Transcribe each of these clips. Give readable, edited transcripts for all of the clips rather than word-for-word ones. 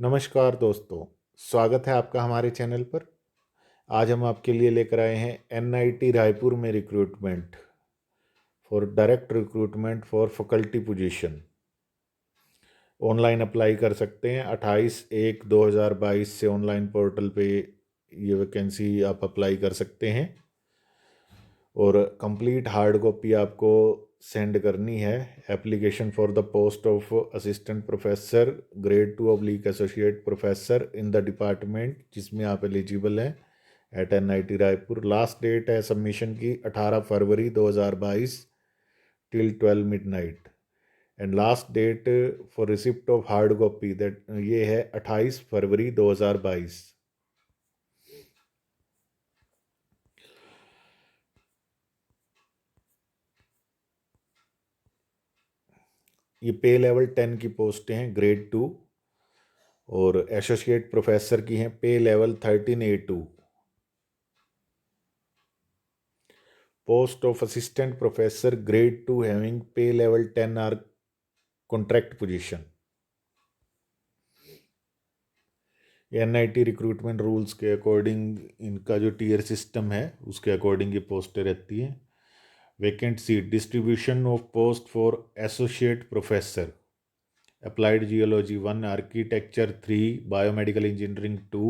नमस्कार दोस्तों, स्वागत है आपका हमारे चैनल पर। आज हम आपके लिए लेकर आए हैं एनआईटी रायपुर में recruitment for direct recruitment for faculty position. Online apply कर सकते हैं। 28/1/2022 से ऑनलाइन पोर्टल पे ये वैकेंसी आप अप्लाई कर सकते हैं और कंप्लीट हार्ड कॉपी आपको सेंड करनी है। Application for the post of assistant professor grade 2 associate professor in the department जिसमें आप एलिजिबल हैं at NIT Raipur. Last date है सबमिशन की 18 फरवरी 2022 till 12 midnight and last date for receipt of hard copy that ये है 28 फरवरी 2022। ये पे लेवल 10 की पोस्टें हैं ग्रेड 2 और एसोसिएट प्रोफेसर की हैं pay level 13A2। Post of assistant professor grade 2 having pay level 10 are contract position. NIT recruitment rules के अकॉर्डिंग इनका जो टीयर सिस्टम है उसके अकॉर्डिंग ये पोस्टें रहती हैं। Vacant seat distribution of post for associate professor Applied Geology 1, Architecture 3, Biomedical Engineering 2,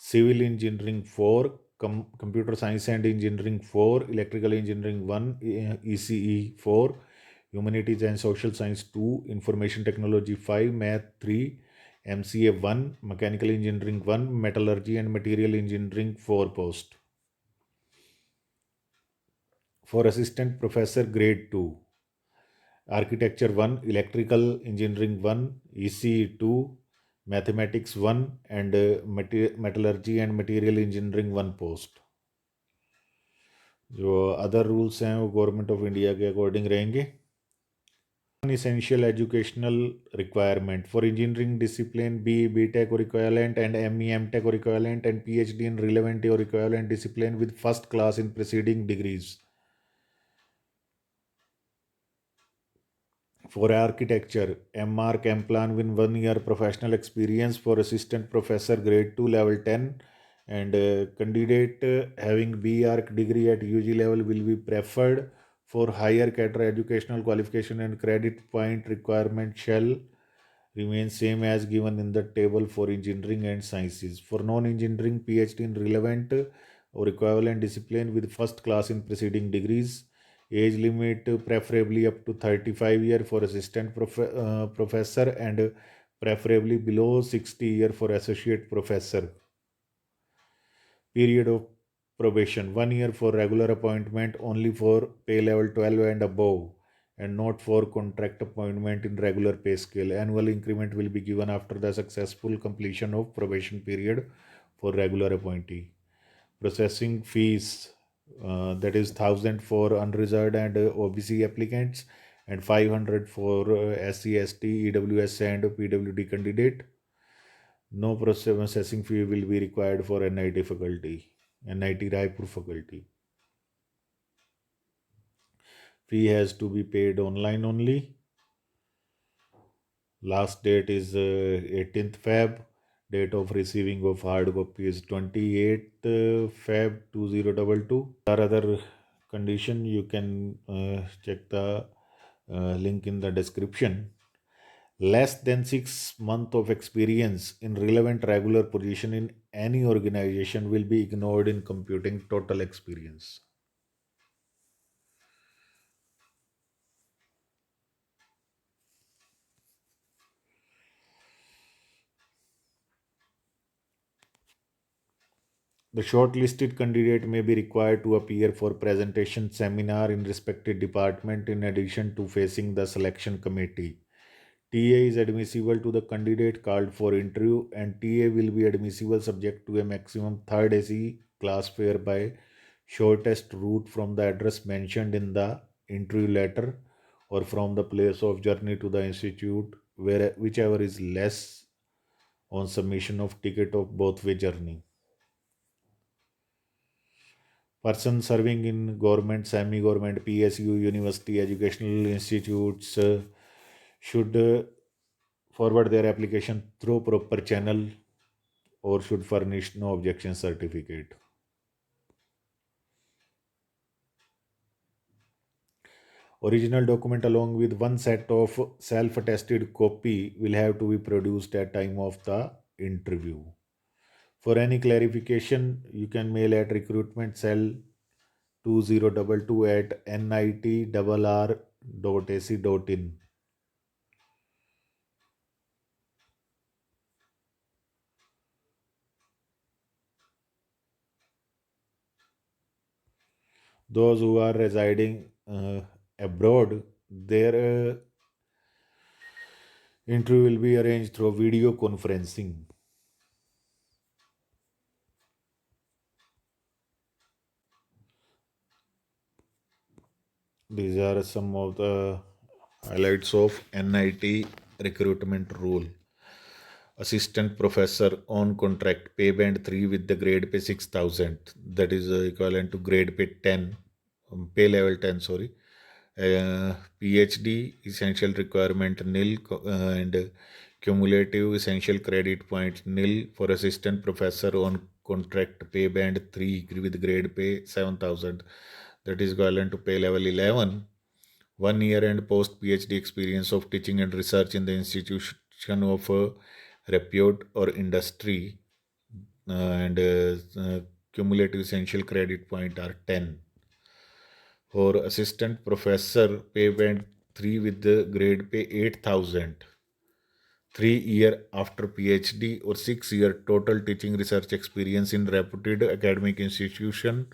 Civil Engineering 4, Computer Science and Engineering 4, Electrical Engineering 1, ECE 4, Humanities and Social Science 2, Information Technology 5, Math 3, MCA 1, Mechanical Engineering 1, Metallurgy and Material Engineering 4 post. For Assistant Professor Grade 2, Architecture 1, Electrical Engineering 1, ECE 2, Mathematics 1 and Metallurgy and Material Engineering 1 post. जो other rules हैं वो government of India के according रहेंगे। Essential educational requirement for engineering discipline B.Tech or equivalent and ME.Tech or equivalent and PhD in relevant or equivalent discipline with first class in preceding degrees. For architecture, MR Plan with 1 year professional experience for assistant professor grade 2 level 10 and candidate having B.Arch degree at UG level will be preferred. For higher caterer educational qualification and credit point requirement shall remain same as given in the table for engineering and sciences. For non-engineering, PhD in relevant or equivalent discipline with first class in preceding degrees. Age limit preferably up to 35 year for assistant professor and preferably below 60 year for associate professor. Period of probation 1 year for regular appointment only for pay level 12 and above and not for contract appointment in regular pay scale. Annual increment will be given after the successful completion of probation period for regular appointee. Processing fees that is 1,000 for unreserved and OBC applicants and 500 for SC, ST, EWS and PWD candidate. No processing fee will be required for NIT faculty, NIT Raipur faculty. Fee has to be paid online only. Last date is 18th Feb. Date of receiving of hard copy is 28th Feb 2022. There are other condition. You can check the link in the description. Less than 6 months of experience in relevant regular position in any organization will be ignored in computing total experience. The shortlisted candidate may be required to appear for presentation seminar in respective department in addition to facing the selection committee. TA is admissible to the candidate called for interview and TA will be admissible subject to a maximum third AC class fare by shortest route from the address mentioned in the interview letter or from the place of journey to the institute whichever is less on submission of ticket of both way journey. Person serving in government, semi-government, PSU, university, educational institutes should forward their application through proper channel or should furnish no objection certificate. Original document along with one set of self-attested copy will have to be produced at time of the interview. For any clarification, you can mail at recruitment cell 2022 at nitrr.ac.in. Those who are residing abroad, their interview will be arranged through video conferencing. These are some of the highlights of NIT recruitment rule. Assistant professor on contract, pay band 3 with the grade pay 6,000. That is equivalent to grade pay 10, pay level 10, sorry. PhD essential requirement nil, and cumulative essential credit points nil for assistant professor on contract, pay band 3 with grade pay 7,000. That is equivalent to pay level 11. 1 year and post PhD experience of teaching and research in the institution of repute or industry, and cumulative essential credit point are 10. For assistant professor, pay band 3 with the grade pay 8,000. 3 year after PhD or 6 year total teaching research experience in reputed academic institution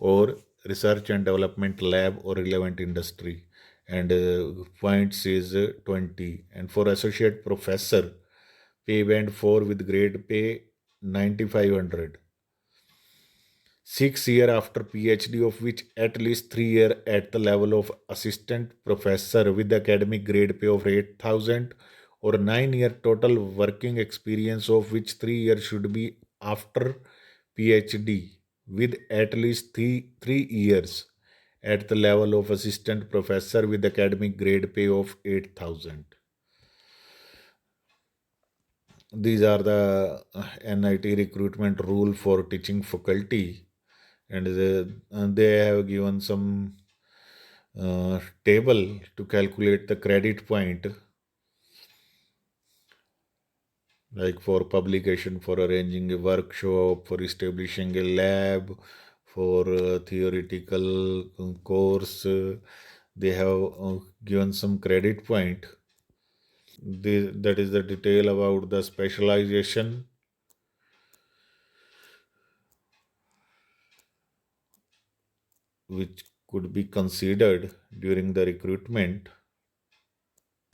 or research and development lab or relevant industry, and points is 20. And for associate professor, pay band 4 with grade pay 9,500. 6 year after PhD, of which at least 3 year at the level of assistant professor with academic grade pay of 8,000, or 9 year total working experience, of which 3 years should be after PhD with at least three years at the level of assistant professor with academic grade pay of 8,000. These are the NIT recruitment rule for teaching faculty, and they have given some table to calculate the credit point, like for publication, for arranging a workshop, for establishing a lab, for theoretical course. They have given some credit point. That is the detail about the specialization, which could be considered during the recruitment.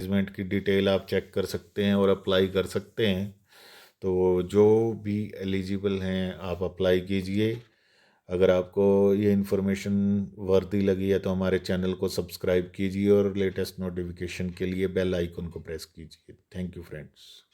Management की detail आप check कर सकते हैं और apply कर सकते हैं। तो जो भी एलिजिबल हैं आप अप्लाई कीजिए। अगर आपको ये इन्फॉर्मेशन वर्दी लगी है तो हमारे चैनल को सब्सक्राइब कीजिए और लेटेस्ट नोटिफिकेशन के लिए बेल आइकन को प्रेस कीजिए। Thank you friends.